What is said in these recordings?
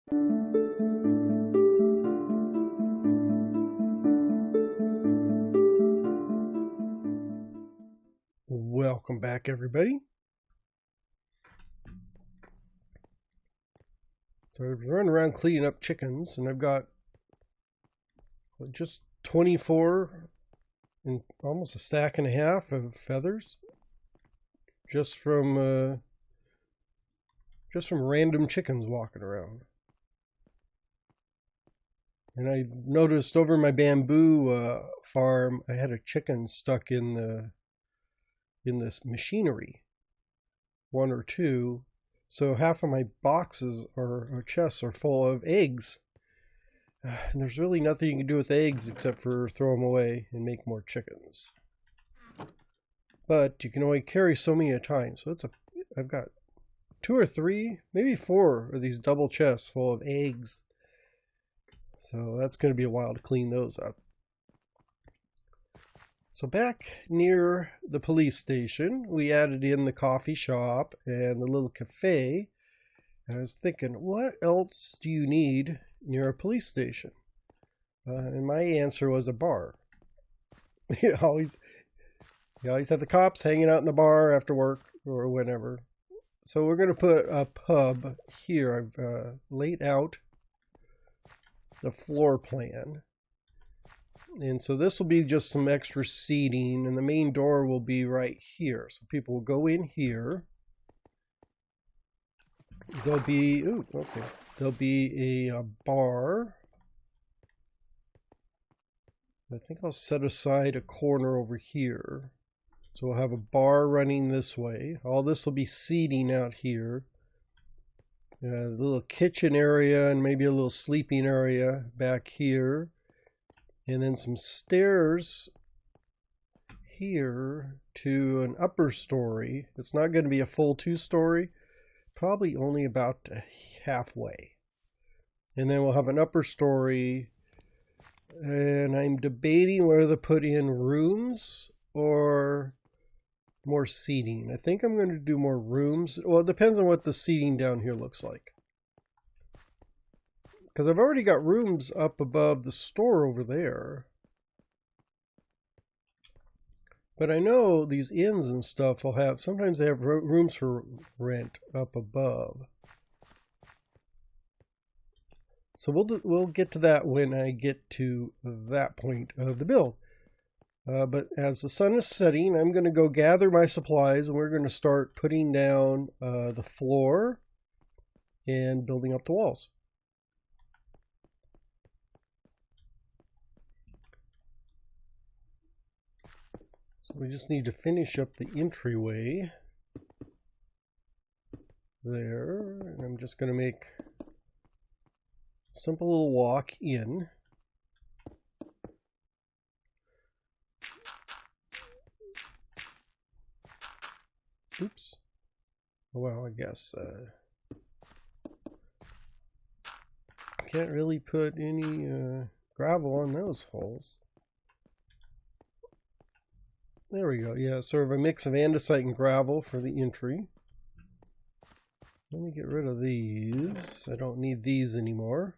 Welcome back, everybody. So I've run around cleaning up chickens, and I've got just 24 and almost a stack and a half of feathers, just from random chickens walking around. And I noticed over my bamboo farm, I had a chicken stuck in this machinery, one or two. So half of my boxes or chests are full of eggs. And there's really nothing you can do with eggs except for throw them away and make more chickens. But you can only carry so many at a time. So I've got 2 or 3, maybe 4 of these double chests full of eggs. So that's going to be a while to clean those up. So back near the police station, we added in the coffee shop and the little cafe. And I was thinking, what else do you need near a police station? And my answer was a bar. you always have the cops hanging out in the bar after work or whenever. So we're going to put a pub here. I've laid out the floor plan. And so this will be just some extra seating, and the main door will be right here. So people will go in here. There'll be, there'll be a bar. I think I'll set aside a corner over here. So we'll have a bar running this way. All this will be seating out here. A little kitchen area and maybe a little sleeping area back here. And then some stairs here to an upper story. It's not going to be a full 2-story, probably only about halfway. And then we'll have an upper story, and I'm debating whether to put in rooms or more seating. I think I'm going to do more rooms. Well, it depends on what the seating down here looks like. Because I've already got rooms up above the store over there. But I know these inns and stuff will have, sometimes they have rooms for rent up above. So we'll get to that when I get to that point of the build. But as the sun is setting, I'm going to go gather my supplies, and we're going to start putting down the floor and building up the walls. We just need to finish up the entryway there. And I'm just going to make a simple little walk in. Oops. Well, I guess can't really put any gravel on those holes. There we go. Yeah, sort of a mix of andesite and gravel for the entry. Let me get rid of these. I don't need these anymore.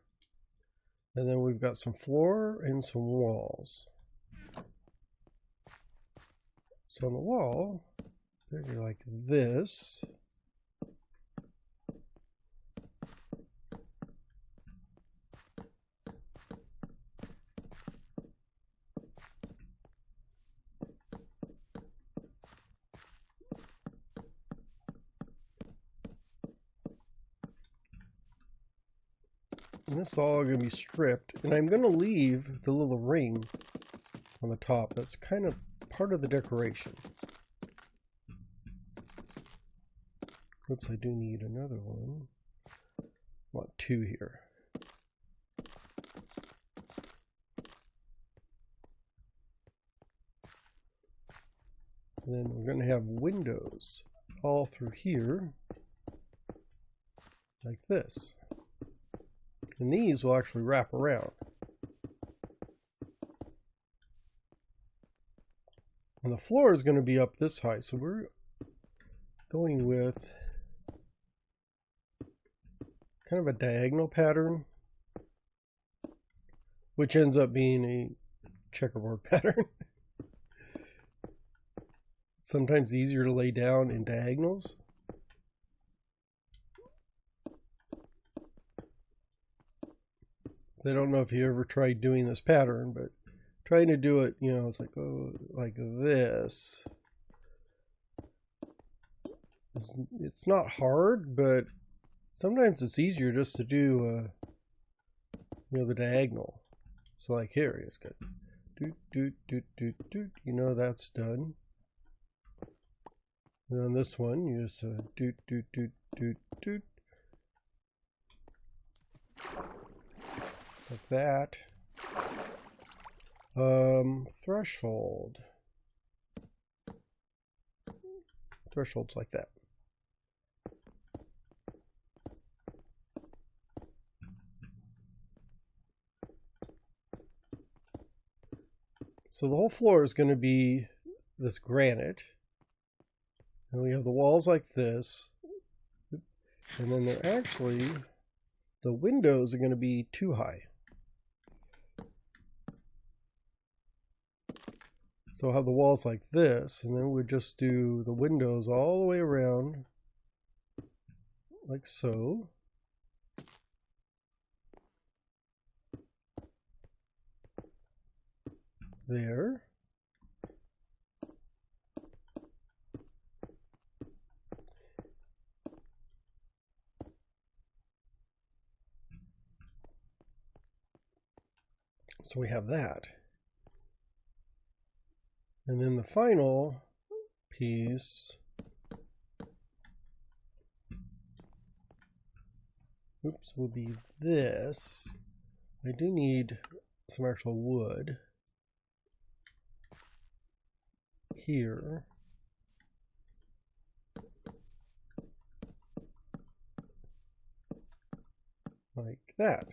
And then we've got some floor and some walls. So on the wall, maybe like this. And this is all going to be stripped, and I'm going to leave the little ring on the top. That's kind of part of the decoration. Oops, I do need another one. I want 2 here. And then we're going to have windows all through here, like this. And these will actually wrap around. And the floor is going to be up this high, so we're going with kind of a diagonal pattern, which ends up being a checkerboard pattern. Sometimes easier to lay down in diagonals. I don't know if you ever tried doing this pattern, but trying to do it, you know, it's like, oh, like this. It's not hard, but sometimes it's easier just to do, you know, the diagonal. So like here, it's good. Doot, doot, doot, doot, doot. You know that's done. And on this one, you just doot, doot, doot, doot, doot. Like that. Threshold. Thresholds like that. So the whole floor is going to be this granite. And we have the walls like this. And then they're actually, the windows are going to be too high. So I'll have the walls like this, and then we'll just do the windows all the way around, like so. There. So we have that. And then the final piece, oops, will be this. I do need some actual wood here. Like that.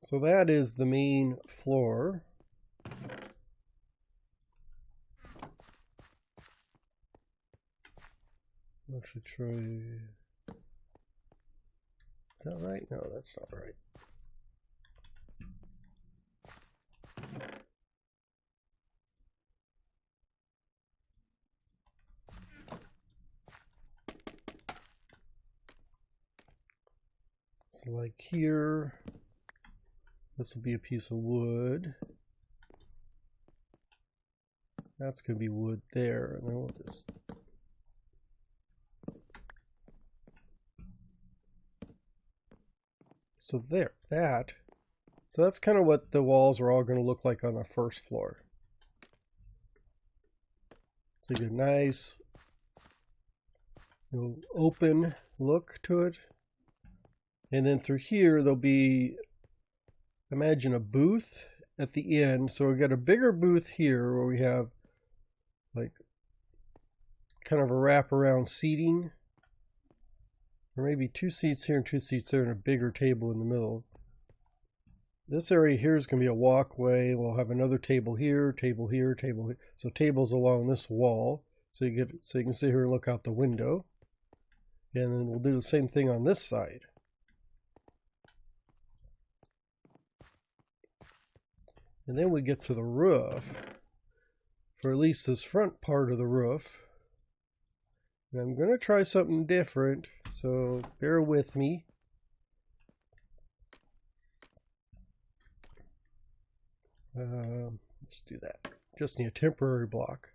So that is the main floor. I should try. Is that right? No, that's not right. So like here, this will be a piece of wood. That's going to be wood there, and then we'll just so there, that. So that's kind of what the walls are all going to look like on the first floor. So you get a nice, you know, open look to it. And then through here, there'll be, imagine a booth at the end. So we've got a bigger booth here where we have like kind of a wraparound seating. Or maybe 2 seats here and 2 seats there and a bigger table in the middle. This area here is going to be a walkway. We'll have another table here, table here, table here. So tables along this wall. So you can sit here and look out the window. And then we'll do the same thing on this side. And then we get to the roof, for at least this front part of the roof. And I'm going to try something different, so bear with me. Let's do that. Just need a temporary block.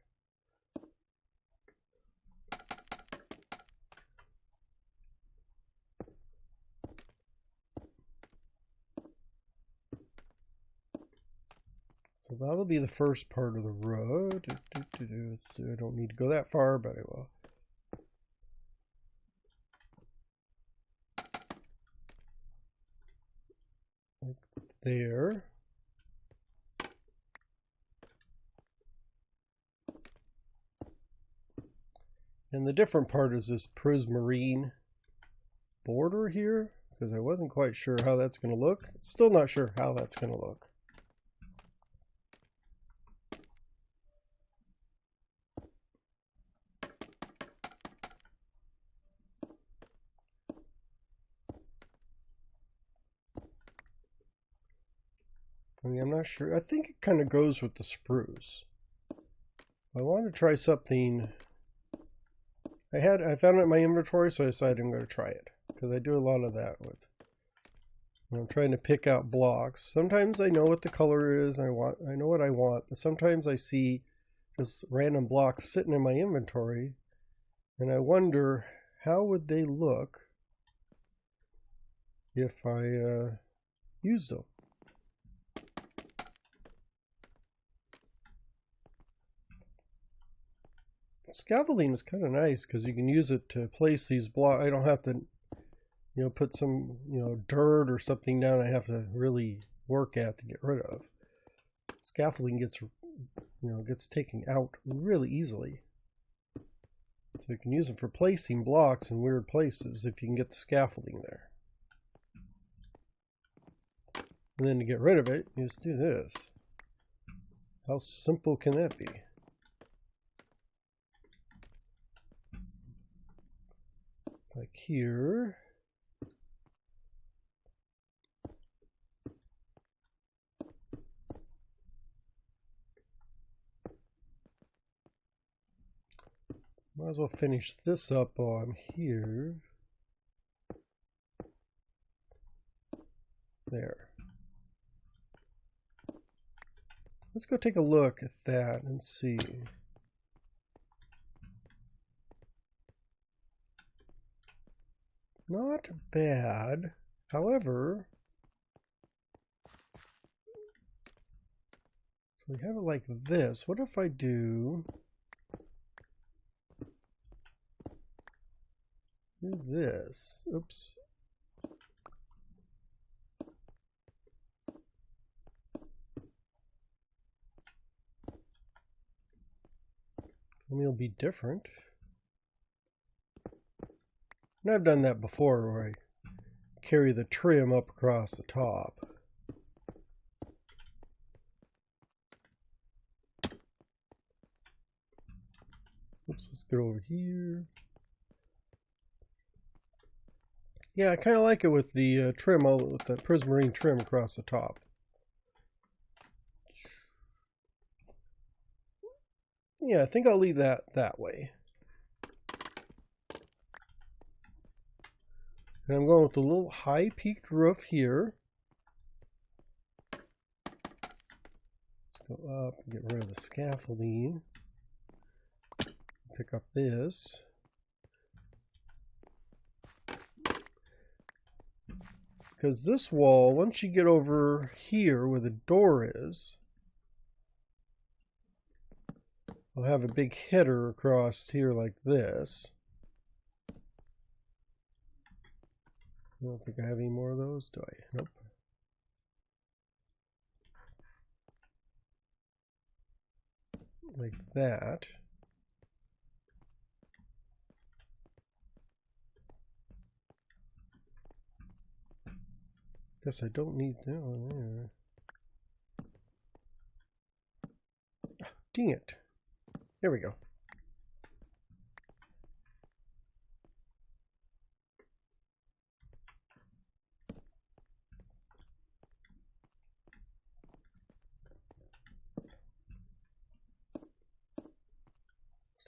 So that'll be the first part of the road. I don't need to go that far, but I will. Like there. And the different part is this prismarine border here, because I wasn't quite sure how that's going to look. Still not sure how that's going to look. I mean, I'm not sure. I think it kind of goes with the spruce. I want to try something. I found it in my inventory, so I decided I'm going to try it because I do a lot of that with. I'm trying to pick out blocks. Sometimes I know what the color is. I know what I want, but sometimes I see just random blocks sitting in my inventory, and I wonder how would they look if I used them. Scaffolding is kind of nice because you can use it to place these blocks. I don't have to, put some, dirt or something down I have to really work at to get rid of. Scaffolding gets taken out really easily. So you can use them for placing blocks in weird places if you can get the scaffolding there. And then to get rid of it, you just do this. How simple can that be? Like here. Might as well finish this up while I'm here. There. Let's go take a look at that and see. Not bad. However, so we have it like this. What if I do this? Oops. Maybe it'll be different. And I've done that before where I carry the trim up across the top. Oops, let's get over here. Yeah, I kind of like it with the trim, with the prismarine trim across the top. Yeah, I think I'll leave that way. And I'm going with the little high peaked roof here. Let's go up and get rid of the scaffolding. Pick up this. Because this wall, once you get over here where the door is, I'll have a big header across here like this. I don't think I have any more of those, do I? Nope. Like that. Guess I don't need that one there. Oh, dang it. There we go.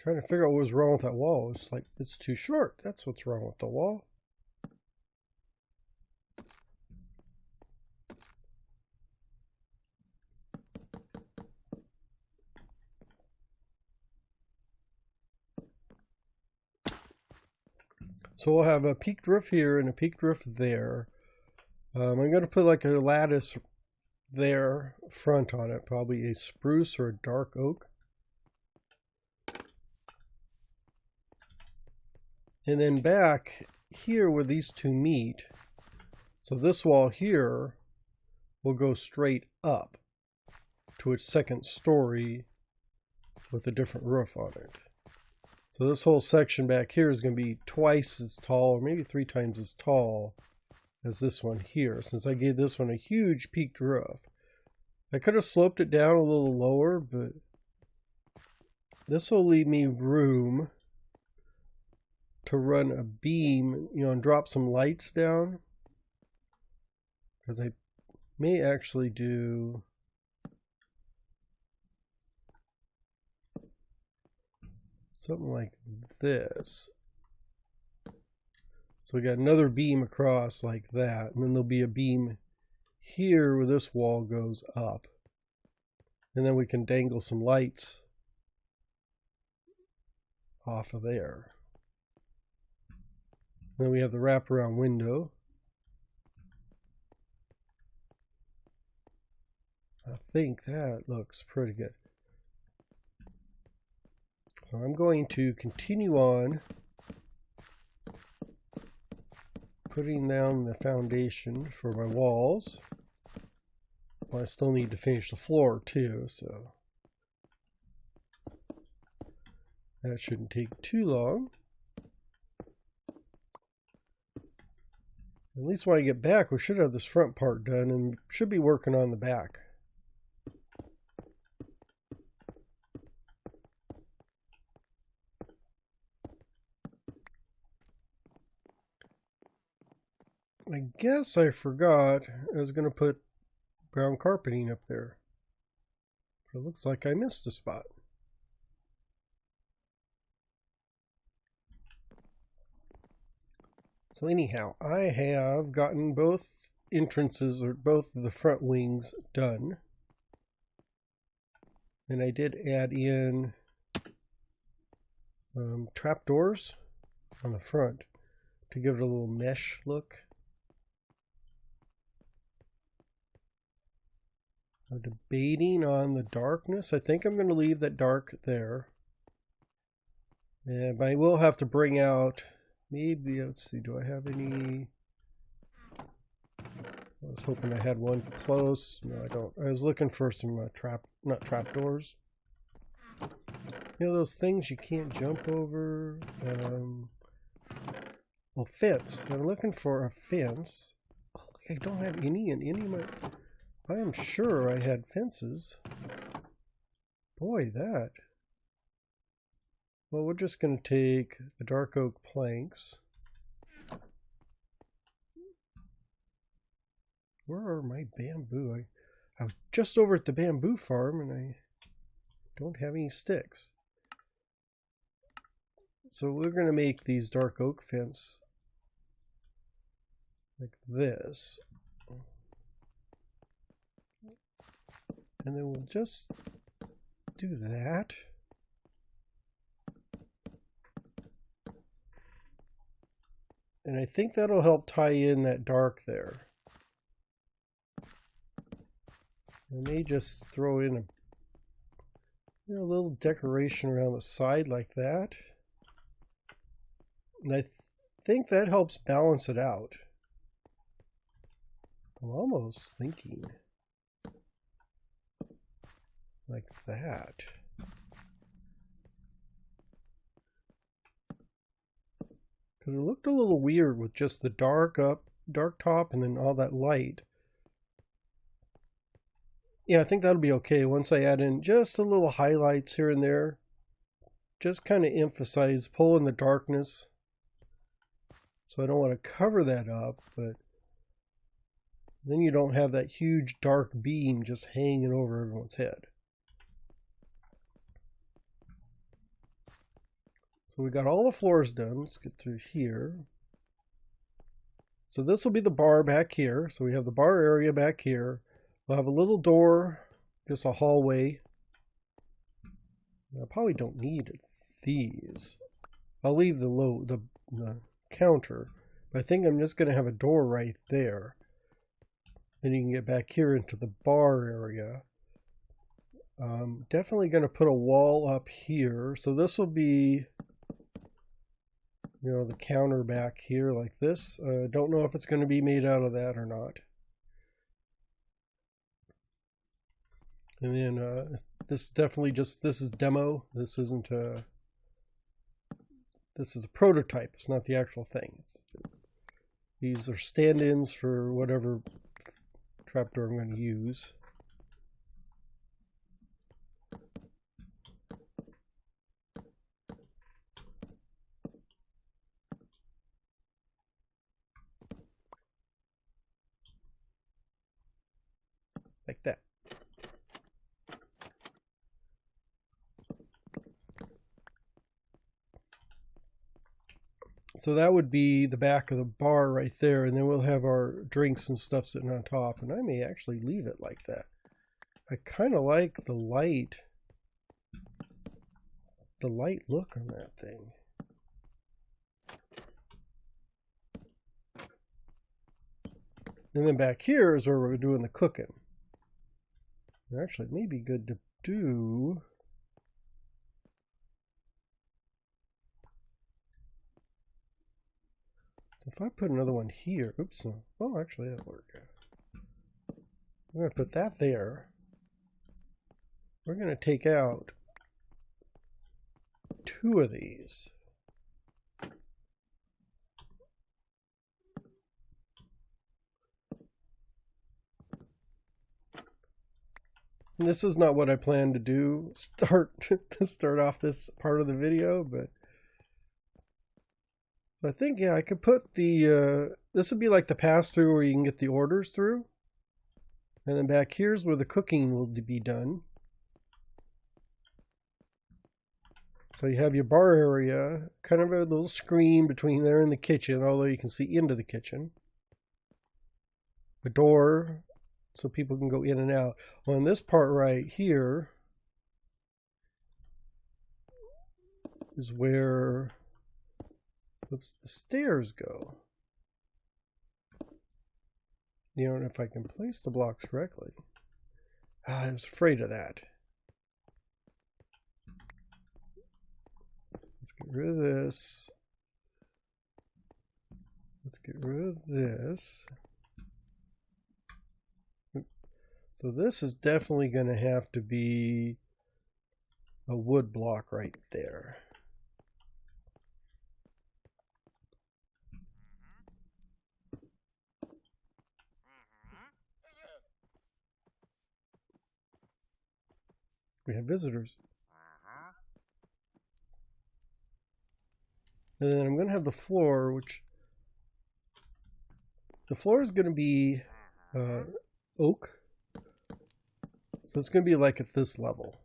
Trying to figure out what was wrong with that wall. It's like, it's too short. That's what's wrong with the wall. So we'll have a peaked roof here and a peaked roof there. I'm going to put like a lattice there front on it, probably a spruce or a dark oak. And then back here where these two meet, so this wall here will go straight up to its second story with a different roof on it. So this whole section back here is going to be twice as tall, or maybe 3 times as tall as this one here, since I gave this one a huge peaked roof. I could have sloped it down a little lower, but this will leave me room to run a beam, and drop some lights down. Because I may actually do something like this. So we got another beam across like that, and then there'll be a beam here where this wall goes up. And then we can dangle some lights off of there. Then we have the wraparound window. I think that looks pretty good. So I'm going to continue on putting down the foundation for my walls. Well, I still need to finish the floor too, so that shouldn't take too long. At least when I get back, we should have this front part done and should be working on the back. I guess I forgot I was going to put brown carpeting up there. But it looks like I missed a spot. So anyhow, I have gotten both entrances, or both of the front wings, done. And I did add in trapdoors on the front to give it a little mesh look. I'm debating on the darkness. I think I'm going to leave that dark there. And I will have to bring out, maybe, let's see, do I have any? I was hoping I had one close. No, I don't. I was looking for some not trapdoors. You know those things you can't jump over? Well, fence. I'm looking for a fence. Oh, I don't have any in any of my... I am sure I had fences. Boy, that. Well, we're just going to take the dark oak planks. Where are my bamboo? I was just over at the bamboo farm and I don't have any sticks. So we're going to make these dark oak fence like this. And then we'll just do that. And I think that'll help tie in that dark there. I may just throw in a little decoration around the side like that. And I think that helps balance it out. I'm almost thinking like that. Because it looked a little weird with just the dark top and then all that light. Yeah, I think that'll be okay once I add in just a little highlights here and there. Just kind of emphasize, pull in the darkness. So I don't want to cover that up, but then you don't have that huge dark beam just hanging over everyone's head. So we got all the floors done. Let's get through here. So this will be the bar back here. So we have the bar area back here. We'll have a little door, just a hallway. I probably don't need these. I'll leave the counter, but I think I'm just going to have a door right there. Then you can get back here into the bar area. Definitely going to put a wall up here. So this will be, the counter back here like this. Don't know if it's going to be made out of that or not. And then this is definitely just, this is demo. This isn't this is a prototype. It's not the actual thing. These are stand-ins for whatever trapdoor I'm going to use. Like that. So that would be the back of the bar right there, and then we'll have our drinks and stuff sitting on top, and I may actually leave it like that. I kind of like the light look on that thing. And then back here is where we're doing the cooking. Actually, it may be good to do... So if I put another one here, oops, no. Oh, actually that'll work. I'm going to put that there. We're going to take out 2 of these. And this is not what I planned to do to start off this part of the video, but I think, yeah, I could put the, this would be like the pass-through where you can get the orders through. And then back here's where the cooking will be done. So you have your bar area, kind of a little screen between there and the kitchen, although you can see into the kitchen. A door, so people can go in and out. On this part right here is where... Oops, the stairs go. You don't know if I can place the blocks correctly. I was afraid of that. Let's get rid of this. Let's get rid of this. So this is definitely going to have to be a wood block right there. We have visitors. And then I'm going to have the floor, which the floor is going to be oak. So it's going to be like at this level.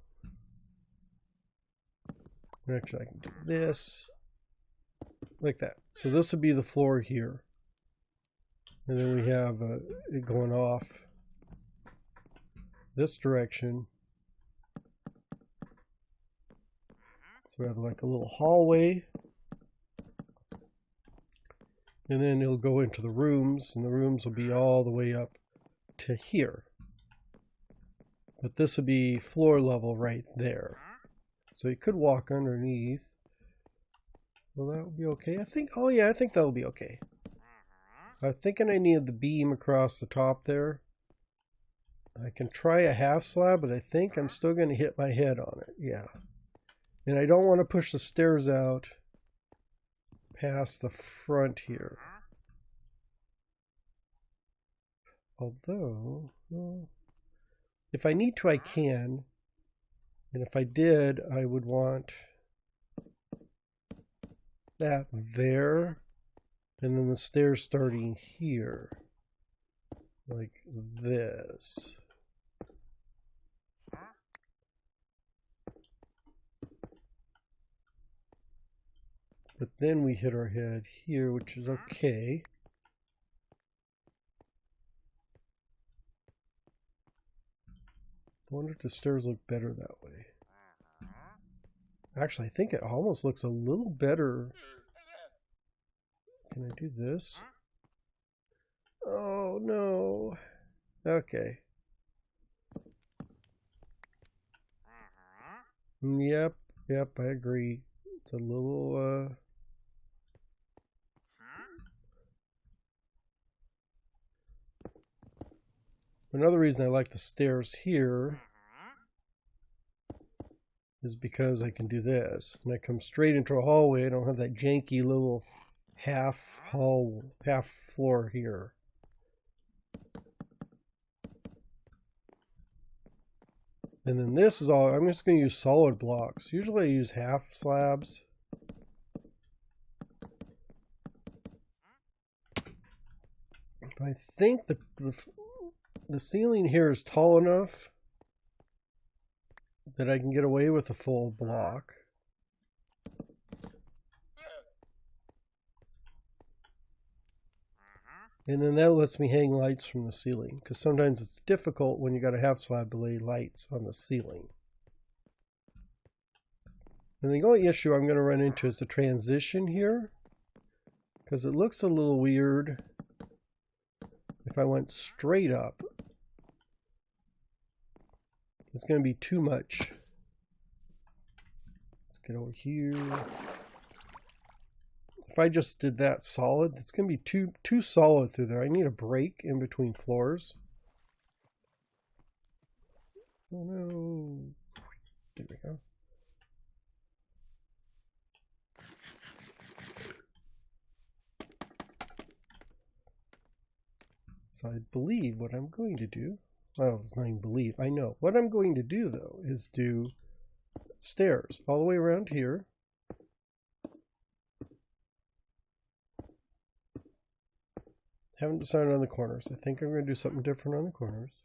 Actually, I can do this like that. So this would be the floor here. And then we have it going off this direction. So we have like a little hallway. And then it'll go into the rooms, and the rooms will be all the way up to here. But this would be floor level right there. So you could walk underneath. Well, that would be okay. I think, oh yeah, I think that'll be okay. I'm thinking I need the beam across the top there. I can try a half slab, but I think I'm still going to hit my head on it. Yeah. And I don't want to push the stairs out past the front here. Although, well, if I need to, I can. And if I did, I would want that there. And then the stairs starting here. Like this. But then we hit our head here, which is okay. I wonder if the stairs look better that way. Actually, I think it almost looks a little better. Can I do this? Oh, no. Okay. Yep, I agree. It's a little, Another reason I like the stairs here is because I can do this. And I come straight into a hallway. I don't have that janky little half floor here. And then this is all, I'm just going to use solid blocks. Usually I use half slabs. But I think the ceiling here is tall enough that I can get away with a full block. And then that lets me hang lights from the ceiling, because sometimes it's difficult when you got a half slab to lay lights on the ceiling. And the only issue I'm going to run into is the transition here, because it looks a little weird if I went straight up. It's going to be too much. Let's get over here. If I just did that solid, it's going to be too solid through there. I need a break in between floors. Oh no. There we go. So I believe what I'm going to do, well, it's not even believe, I know. What I'm going to do though is do stairs all the way around here. Haven't decided on the corners. I think I'm going to do something different on the corners.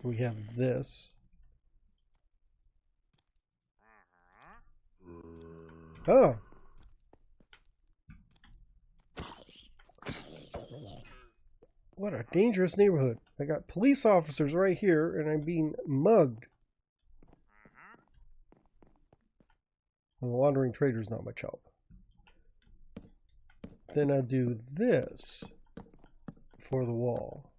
So we have this. Oh! What a dangerous neighborhood. I got police officers right here and I'm being mugged. And the wandering trader's not much help. Then I do this for the wall.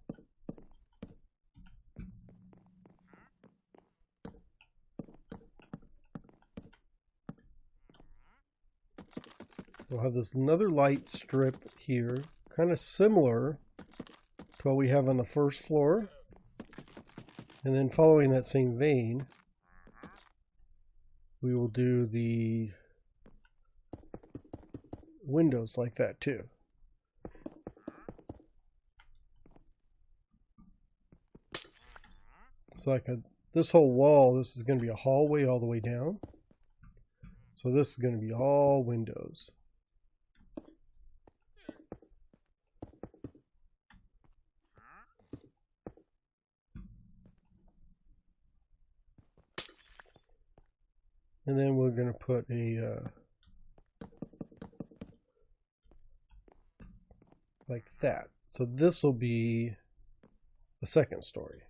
We'll have this another light strip here, kind of similar to what we have on the first floor. And then following that same vein, we will do the windows like that too. So like this whole wall, this is going to be a hallway all the way down. So this is going to be all windows. And then we're going to put a, like that. So this will be the second story.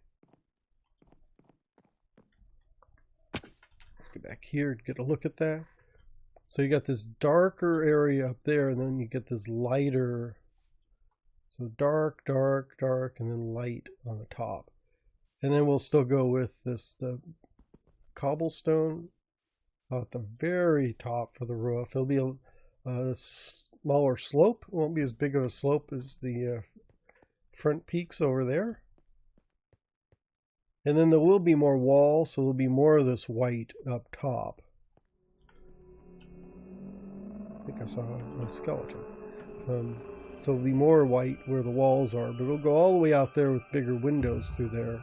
Let's get back here and get a look at that. So you got this darker area up there, and then you get this lighter. So dark, dark, dark, and then light on the top. And then we'll still go with this, the cobblestone at the very top for the roof. It'll be a smaller slope. It won't be as big of a slope as the front peaks over there. And then there will be more wall, so there'll be more of this white up top. I think I saw a skeleton. So it'll be more white where the walls are, but it'll go all the way out there with bigger windows through there.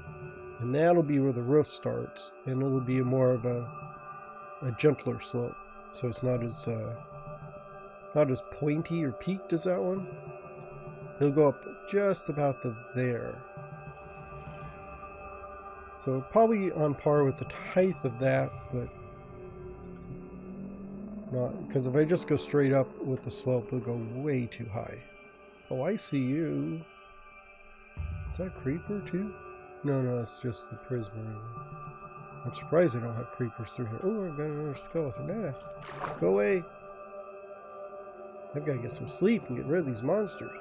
And that'll be where the roof starts, and it'll be more of a gentler slope, so it's not as pointy or peaked as that one. It'll go up just about there. So probably on par with the height of that, but not, because if I just go straight up with the slope, it'll go way too high. Oh, I see you. Is that a creeper too? No, it's just the prism. I'm surprised they don't have creepers through here. Oh, I've got another skeleton. Ah, go away. I've got to get some sleep and get rid of these monsters.